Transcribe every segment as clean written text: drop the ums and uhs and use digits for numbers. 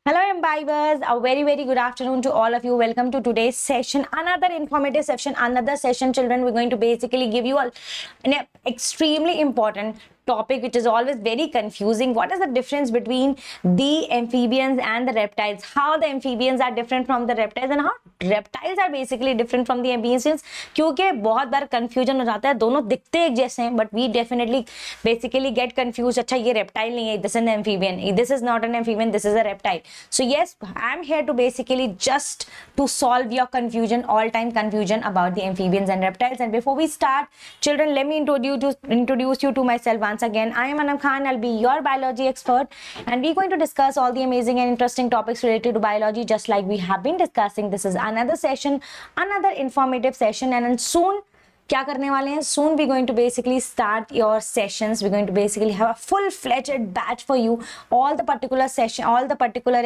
Hello, imbibers. A very good afternoon to all of you. Welcome to today's session. Another informative session, another session, children. We're going to basically give you an extremely important topic which is always very confusing. What is the difference between the amphibians and the reptiles? How the amphibians are different from the reptiles and how reptiles are basically different from the amphibians? क्योंकि बहुत बार confusion हो जाता है, दोनों दिखते एक जैसे हैं, but we definitely basically get confused. अच्छा ये reptile नहीं है, this is an amphibian. This is not an amphibian, this is a reptile. So yes, I'm here to basically just to solve your confusion, all-time confusion about the amphibians and reptiles. And before we start, children, let me introduce you to myself once again. I am Anam Khan. I'll be your biology expert, and we're going to discuss all the amazing and interesting topics related to biology, just like we have been discussing. This is another session, another informative session, and soon क्या करने वाले हैं? Soon we're going to basically start your sessions. We're going to basically have a full-fledged batch for you. All the particular session, all the particular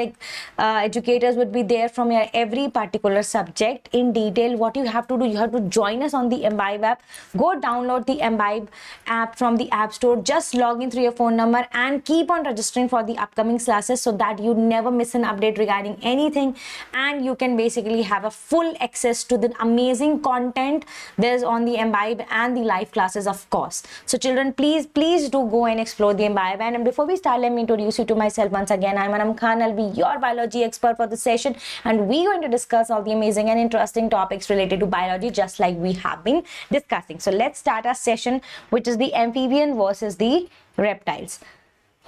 educators would be there from your every particular subject in detail. What you have to do, you have to join us on the Imbibe app. Go download the Imbibe app from the App Store. Just log in through your phone number and keep on registering for the upcoming classes so that you never miss an update regarding anything, and you can basically have a full access to the amazing content there's on the Imbibe and the live classes, of course. So children, please do go and explore the Imbibe. And before we start, let me introduce you to myself once again. I'm Anam Khan. I'll be your biology expert for the session, and we're going to discuss all the amazing and interesting topics related to biology, just like we have been discussing. So let's start our session, which is the amphibian versus the reptiles.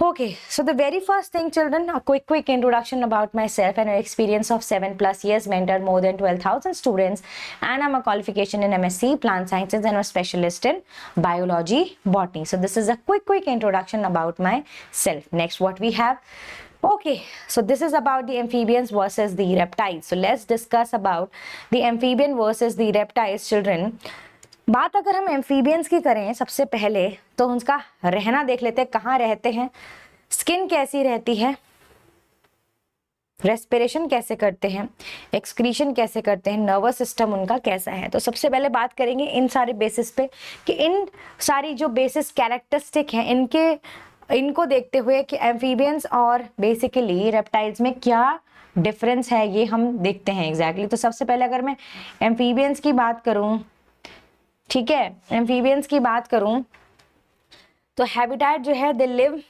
Okay, so the very first thing, children, a quick introduction about myself and an experience of 7+ years, mentored more than 12,000 students, and I'm a qualification in MSc Plant Sciences and a specialist in Biology, Botany. So this is a quick introduction about myself. Next, what we have. Okay, so this is about the amphibians versus the reptiles. So let's discuss about the amphibian versus the reptiles, children. बात अगर हम amphibians की करें सबसे पहले तो उनका रहना देख लेते हैं, कहाँ रहते हैं, स्किन कैसी रहती है, रेस्पिरेशन कैसे करते हैं, एक्सक्रीशन कैसे करते हैं, नर्वस सिस्टम उनका कैसा है. तो सबसे पहले बात करेंगे इन सारे बेसिस पे कि इन सारी जो बेसिस कैरेक्टरिस्टिक हैं इनको देखते हुए कि एम्फीबियंस और बेसिकली रेप्टाइल्स में क्या डिफरेंस है ये हम देखते हैं एग्जैक्टली. तो सबसे पहले अगर मैं एम्फीबियंस की बात करूं, ठीक है, एम्फीबियंस की बात करूं तो हैबिटेट जो है, they live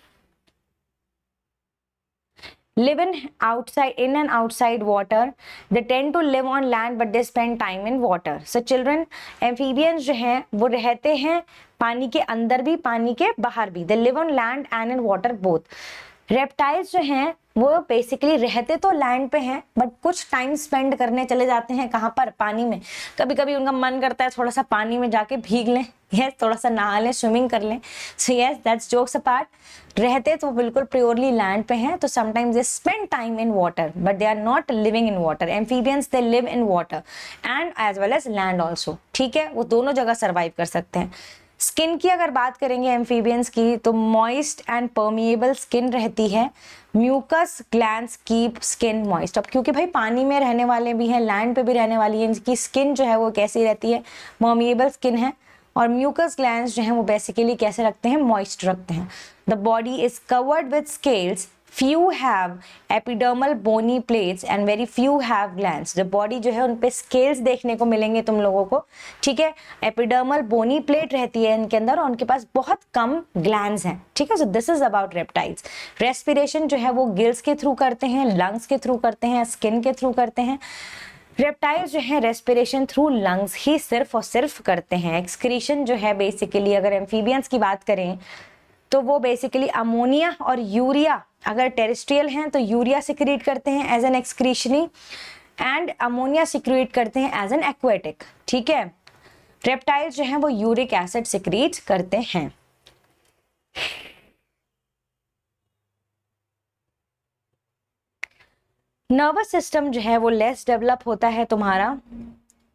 in and outside water. They tend to live on land but they spend time in water. So children, amphibians जो हैं वो रहते हैं पानी के अंदर भी पानी के बाहर भी. They live on land and in water both. Reptiles जो हैं वो बेसिकली रहते तो लैंड पे हैं बट कुछ टाइम स्पेंड करने चले जाते हैं कहाँ पर, पानी में. कभी कभी उनका मन करता है थोड़ा सा पानी में जाके भीग लें, यस, थोड़ा सा नहा लें, स्विमिंग कर लें. So yes, that's jokes apart. रहते तो बिल्कुल प्योरली लैंड पे हैं, तो sometimes they spend time in water but they are not living in water. Amphibians they live in water and as well as land also. ठीक है, वो दोनों जगह सर्वाइव कर सकते हैं. स्किन की अगर बात करेंगे एम्फीबियंस की तो मॉइस्ट एंड परमिएबल स्किन रहती है. Mucus glands keep skin moist. अब क्योंकि भाई पानी में रहने वाले भी हैं, लैंड पे भी रहने वाली है, इनकी स्किन जो है वो कैसी रहती है, परमिएबल स्किन है. और म्यूकस ग्लैंड्स जो हैं वो बेसिकली कैसे रखते हैं, मॉइस्ट रखते हैं. The body is covered with scales. Few have epidermal bony plates and very few have glands. जो बॉडी जो है उन पे स्केल्स देखने को मिलेंगे तुम लोगों को. ठीक है, एपिडर्मल बोनी प्लेट रहती है इनके अंदर और उनके पास बहुत कम ग्लैंड्स हैं. ठीक है, सो this is about reptiles. Respiration जो है वो गिल्स के थ्रू करते हैं, लंग्स के थ्रू करते हैं, स्किन के थ्रू करते हैं. रेप्टाइल्स जो है रेस्पिरेशन थ्रू लंग्स ही सिर्फ और सिर्फ करते हैं. एक्सक्रीशन जो है बेसिकली अगर एम्फीबियंस की बात करें तो वो बेसिकली अमोनिया और यूरिया, अगर टेरेस्ट्रियल हैं तो यूरिया सिक्रीट करते हैं as an excretory and ammonia secrete करते हैं एज एन एक्वेटिक. ठीक है, रेप्टाइल्स जो हैं वो यूरिक एसिड सिक्रीट करते हैं. नर्वस सिस्टम जो है वो लेस डेवलप होता है तुम्हारा,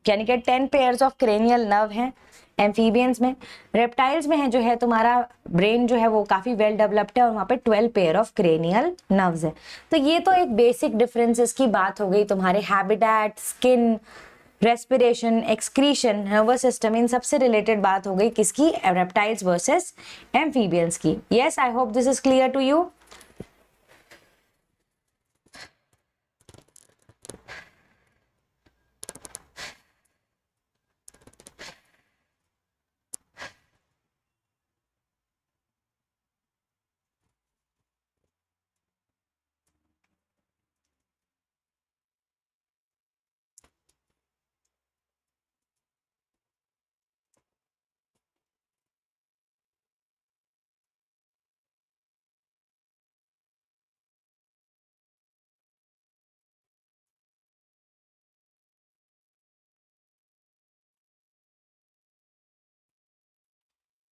यानी कि 10 पेयर्स ऑफ क्रेनियल नर्व हैं एम्फीबियंस में. रेप्टाइल्स में है जो है तुम्हारा ब्रेन जो है वो काफी वेल डेवलप्ड है और वहां पे 12 पेयर ऑफ क्रेनियल नर्व्स है. तो ये तो एक बेसिक डिफरेंसेस की बात हो गई. तुम्हारे habitat, skin, respiration, excretion, nervous system, इन सबसे रिलेटेड बात हो गई किसकी, रेप्टाइल्स वर्सेस एम्फीबियंस की. Yes, I hope this is clear to you.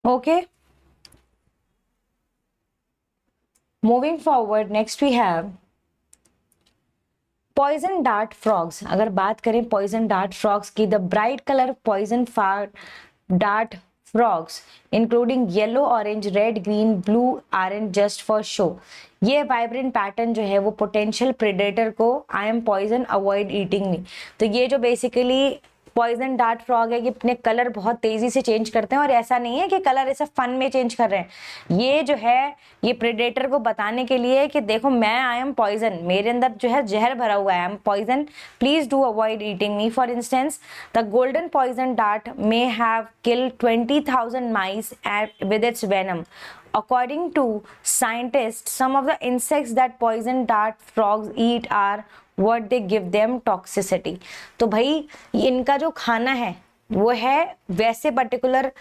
Okay, moving forward, next we have poison dart frogs. अगर बात करें पॉइजन डार्ट फ्रॉग्स की, the bright colour poison dart frogs including yellow, orange, red, green, blue are just for show. ये vibrant pattern जो है वो potential predator को आई am poison avoid eating me. तो ये जो बेसिकली पॉइजन डार्ट फ्रॉग है, ये अपने कलर बहुत तेजी से चेंज करते हैं, और ऐसा नहीं है कि कलर ऐसा फन में चेंज कर रहे हैं. ये जो है ये प्रेडेटर को बताने के लिए कि देखो मैं आई एम पॉइजन, मेरे अंदर जो है जहर भरा हुआ है, I am poison, please do avoid eating me. For instance, the golden poison dart may have killed 20,000 mice with its venom. According to scientists, some of the insects that poison dart frogs eat are what they give them toxicity. तो भाई इनका जो खाना है वो है वैसे particular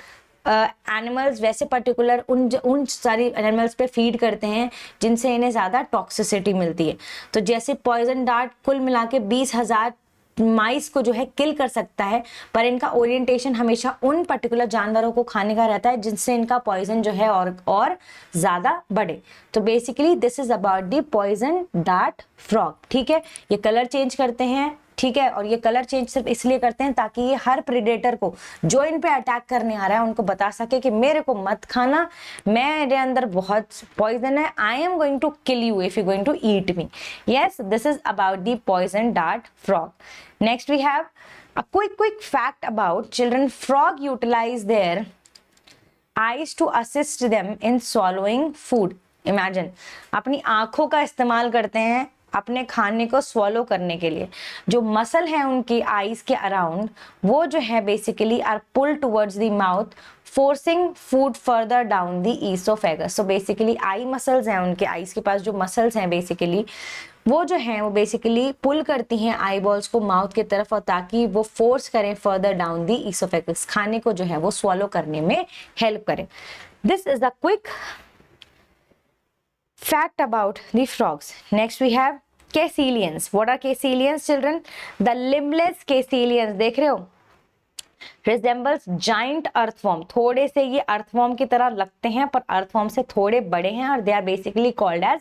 animals, वैसे पर्टिकुलर उन सारी एनिमल्स पे फीड करते हैं जिनसे इन्हें ज़्यादा टॉक्सिसिटी मिलती है. तो जैसे पॉइजन डार्ट कुल मिला के 20,000 माइस को जो है किल कर सकता है, पर इनका ओरिएंटेशन हमेशा उन पर्टिकुलर जानवरों को खाने का रहता है जिनसे इनका पॉइजन जो है और ज्यादा बढ़े. तो basically this is about the poison dart frog. ठीक है, ये कलर चेंज करते हैं, ठीक है, और ये कलर चेंज सिर्फ इसलिए करते हैं ताकि ये हर प्रेडेटर को जो इन पे अटैक करने आ रहा है उनको बता सके कि मेरे को मत खाना, मेरे अंदर बहुत पॉइजन है, I am going to kill you if you going to eat me. Yes, this is about the poison dart frog. Next we have a quick fact about children. Frog utilize their eyes to assist them in swallowing food. Imagine, अपनी आंखों का इस्तेमाल करते हैं अपने खाने को swallow करने के लिए. जो मसल है उनकी आईज के अराउंड वो जो है basically are pull towards the mouth, forcing food further down the oesophagus. So basically eye muscles हैं उनके, आईज के पास जो मसल्स हैं बेसिकली वो जो हैं वो बेसिकली पुल करती हैं आई बॉल्स को माउथ की तरफ, और ताकि वो फोर्स करें फर्दर डाउन द ईसोफेगस, खाने को जो है वो स्वॉलो करने में हेल्प करें. This is the quick fact about the frogs. Next we have caecilians. What are caecilians, children? The limbless caecilians, देख रहे हो, resembles giant earthworm. थोड़े से ये earthworm की तरह लगते हैं पर earthworm से थोड़े बड़े हैं, और they are basically called as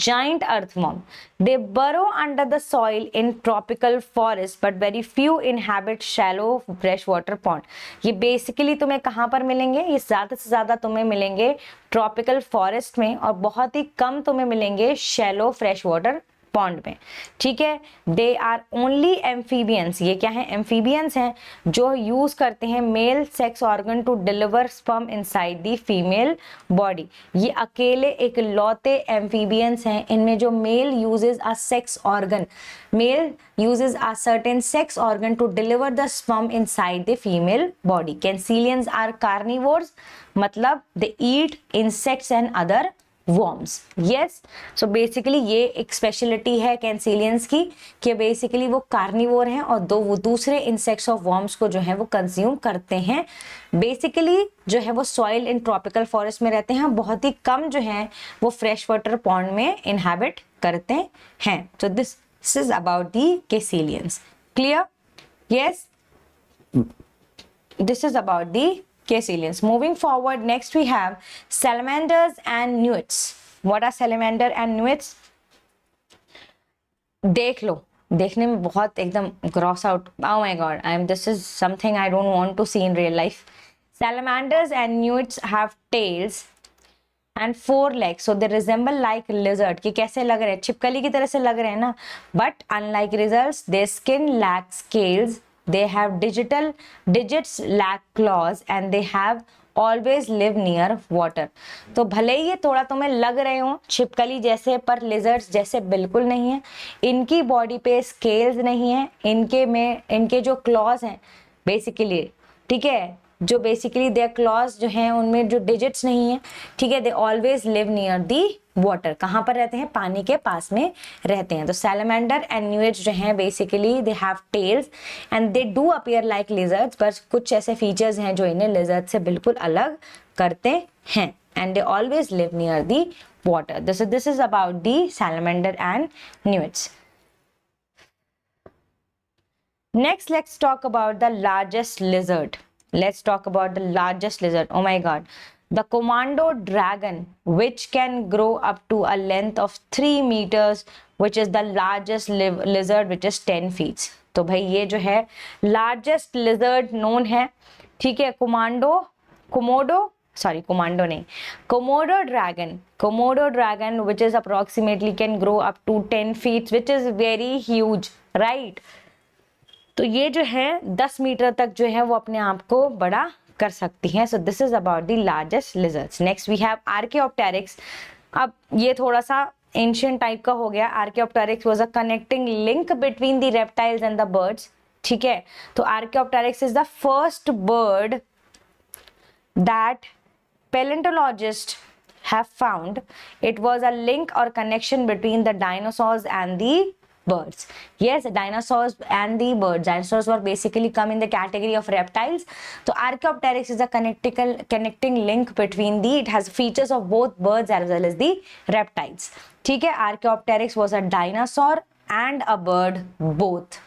giant earthworm. They burrow under the soil in tropical forests, but very few inhabit shallow freshwater pond. ये basically तुम्हें कहाँ पर मिलेंगे? ये ज़्यादा से ज़्यादा तुम्हें मिलेंगे ट्रॉपिकल फॉरेस्ट में, और बहुत ही कम तुम्हें मिलेंगे शैलो फ्रेश वाटर पॉन्ड में. ठीक है, दे आर ओनली एम्फीबियंस. ये क्या है? एम्फीबियंस हैं जो यूज करते हैं male sex organ to deliver sperm inside the female body. ये अकेले एक लौते एम्फीबियंस हैं इनमें जो male uses a sex organ, male uses a certain sex organ to deliver the sperm inside the female body. Caecilians are carnivores, मतलब they eat insects and other worms. Yes, so basically ये एक speciality है कैंसिलियंस की कि basically वो carnivore हैं और वो दूसरे इंसेक्ट्स और वर्म्स को जो है वो कंज्यूम करते हैं. बेसिकली जो है वो सॉइल इन ट्रॉपिकल फॉरेस्ट में रहते हैं, बहुत ही कम जो है वो फ्रेश वाटर पॉन्ड में इनहैबिट करते हैं. तो this is about the caecilians. Clear? Yes, this is about the caecilians. Moving forward, next we have salamanders and newts. What are salamander and newts? देख लो, देखने में बहुत एकदम gross out. Oh my god, this is something I don't want to see in real life. Salamanders and newts have tails and 4 legs, so they resemble like lizard. कि कैसे लग रहे हैं? छिपकली की तरह से लग रहे हैं ना. But unlike lizards, their skin lacks scales. They have digits, lack claws, and they have always live near water. तो भले ही ये थोड़ा तुम्हें लग रहे हो छिपकली जैसे, पर लिजर्ड्स जैसे बिल्कुल नहीं है. इनकी बॉडी पे स्केल्स नहीं है, इनके जो क्लॉज हैं बेसिकली, ठीक है, जो बेसिकली देयर क्लॉज जो हैं उनमें जो डिजिट्स नहीं है, ठीक है, दे always live near the water. कहाँ पर रहते हैं? पानी के पास में रहते हैं. तो सैलमेंडर एंड न्यूट्स जो हैं basically they have tails and they do appear like lizards, पर कुछ ऐसे फीचर्स हैं जो इन्हें लिजर्ड से बिल्कुल अलग करते हैं. And they always live near the water. This is about the salamander and newts. Next, let's talk about the largest lizard. let's talk about the largest lizard. Oh my god, the commando dragon, which can grow up to a length of 3 meters, which is the largest lizard, which is 10 feet. तो भाई ये जो है largest lizard known है, ठीक है, Komodo नहीं, Komodo dragon which is approximately can grow up to 10 feet, which is very huge, right? तो ये जो है 10 मीटर तक जो है वो अपने आप को बड़ा कर सकती हैं. So this is about the largest lizards. Next we have archaeopteryx. अब ये थोड़ा सा एंशियंट टाइप का हो गया. Archaeopteryx was a connecting link between the reptiles and the birds. ठीक है, तो archaeopteryx is the first bird that paleontologists have found. It was a link or connection between the dinosaurs and the birds. Yes, dinosaurs and the birds. Dinosaurs were basically come in the category of reptiles. So Archaeopteryx is a connecting link between the, it has features of both birds as well as the reptiles. ठीक है, Archaeopteryx was a dinosaur and a bird both.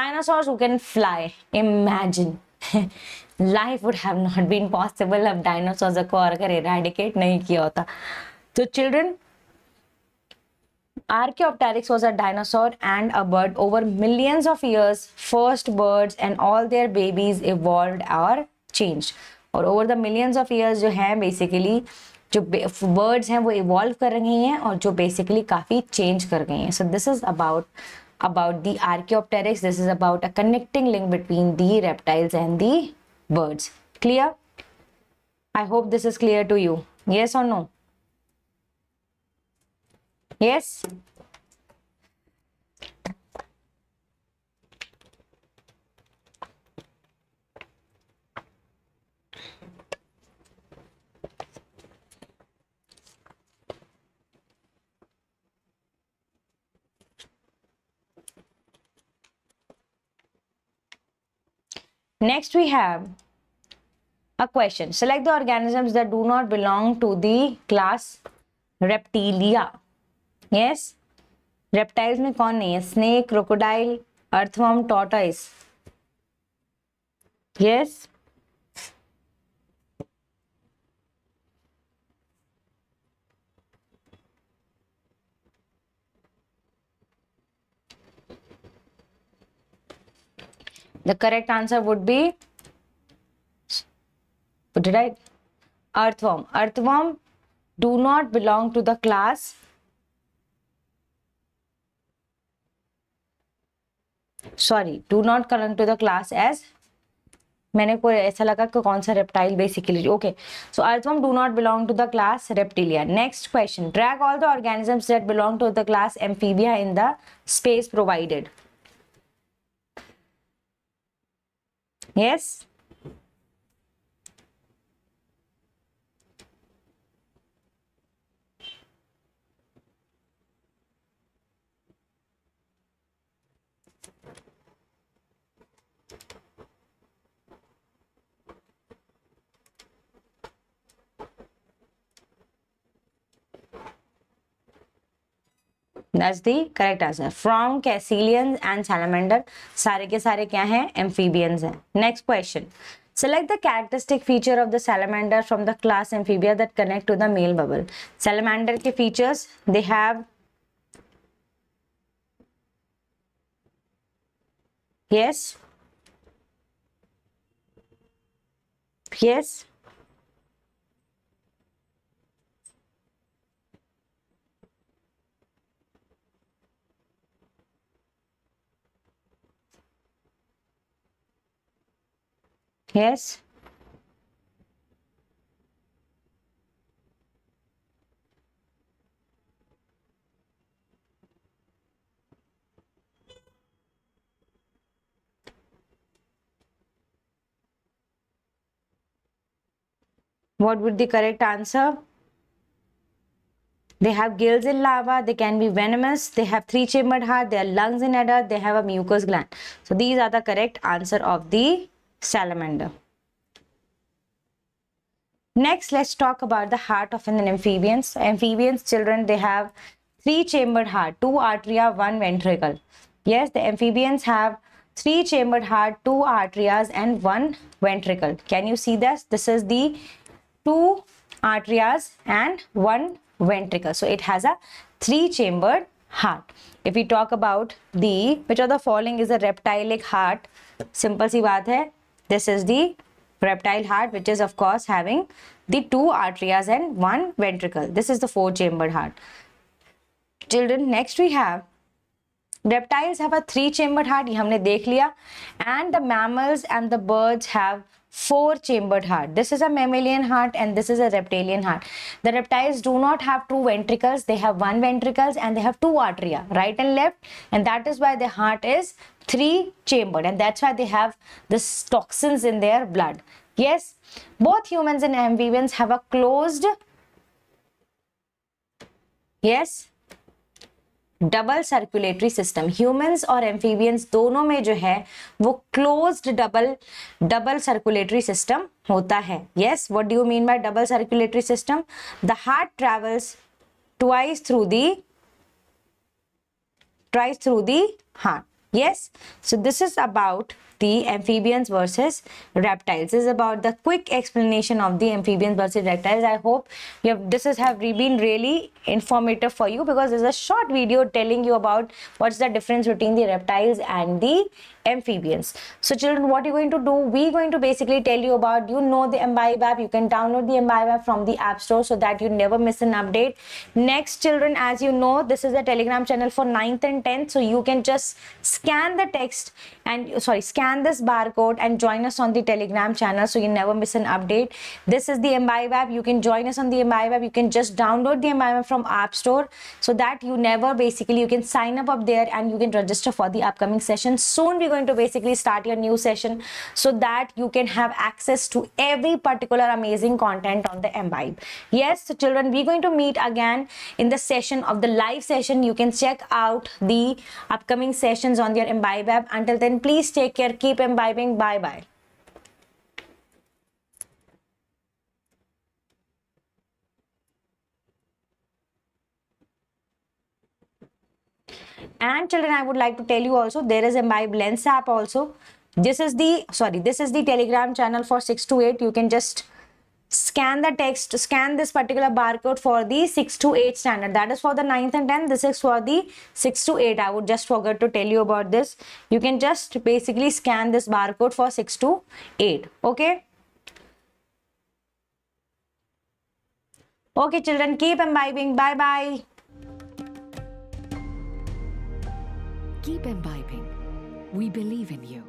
Dinosaurs who can fly. Imagine. Life would have not been possible अब dinosaurs को अगर eradicate नहीं किया होता. तो children, Archaeopteryx was a dinosaur and a bird. Over millions of years, first birds and all their babies evolved or changed. और over the millions of years जो है basically जो birds हैं वो evolve कर रही हैं और जो basically काफी change कर गई हैं. So this is about the Archaeopteryx. This is about a connecting link between the reptiles and the birds. Clear? I hope this is clear to you. Yes or no? Yes? Next we have a question. Select the organisms that do not belong to the class Reptilia. Yes? Reptiles में कौन नहीं है? Snake, crocodile, earthworm, tortoise. Yes? The correct answer would be, what did I? Earthworm. Earthworm do not belong to the class. Sorry, do not belong to the class as. मैंने कोई ऐसा लगा कि कौन सा reptile basically. Okay, so earthworm do not belong to the class Reptilia. Next question. Drag all the organisms that belong to the class Amphibia in the space provided. Yes? That's the correct answer. From caecilians and salamander, सारे के सारे क्या हैं? Amphibians हैं. Next question. Select the characteristic feature of the salamander from the class Amphibia that connect to the male bubble. Salamander के features, they have, yes, yes, yes. What would the correct answer? They have gills in larva, they can be venomous, they have 3-chambered heart, they have lungs in adult, they have a mucous gland. So these are the correct answer of the salamander. Next, let's talk about the heart of an amphibians. Amphibians, children, they have 3-chambered heart, 2 arteria, 1 ventricle. Yes, the amphibians have three chambered heart, two arteries and one ventricle. Can you see this? This is the two arteries and one ventricle. So it has a three chambered heart. If we talk about the which of the following is a reptilic heart, simple सी बात है, this is the reptile heart, which is of course having the two arteries and one ventricle. This is the four chambered heart. Children, next we have reptiles have a three chambered heart, ये हमने देख लिया, and the mammals and the birds have four chambered heart. This is a mammalian heart and this is a reptilian heart. The reptiles do not have two ventricles, they have one ventricles and they have two arteria, right and left, and that is why the heart is three chambered, and that's why they have this toxins in their blood. Yes, both humans and amphibians have a closed, yes, double circulatory system. Humans और amphibians दोनों में जो है वो closed double circulatory system होता है. Yes, what do you mean by double circulatory system? The heart travels twice through the heart. Yes, so this is about the amphibians versus reptiles. This is about the quick explanation of the amphibians versus reptiles. I hope this has been really informative for you, because there's a short video telling you about what's the difference between the reptiles and the amphibians. So children, what you're going to do, we're going to basically tell you about, the Imbibe app. You can download the Imbibe app from the App Store so that you never miss an update. Next, children, as you know, this is a Telegram channel for 9th and 10th, so you can just scan the text and scan this barcode and join us on the Telegram channel so you never miss an update. This is the Imbibe app. You can join us on the Imbibe app. You can just download the Imbibe app from App Store so that you can sign up there and you can register for the upcoming session. Soon we're going to basically start your new session so that you can have access to every particular amazing content on the Imbibe. Yes, so children, we're going to meet again in the session of the live session. You can check out the upcoming sessions on your Imbibe app. Until then, please take care, keep imbibing. Bye bye. And children, I would like to tell you also, there is Imbibe Lens app also. This is the Telegram channel for 6 to 8. You can just scan the text, scan this particular barcode for the 6 to 8 standard. That is for the 9th and 10th. This is for the 6 to 8. I would just forget to tell you about this. You can just basically scan this barcode for 6 to 8. Okay. Okay, children, keep imbibing. Bye bye. Keep imbibing. We believe in you.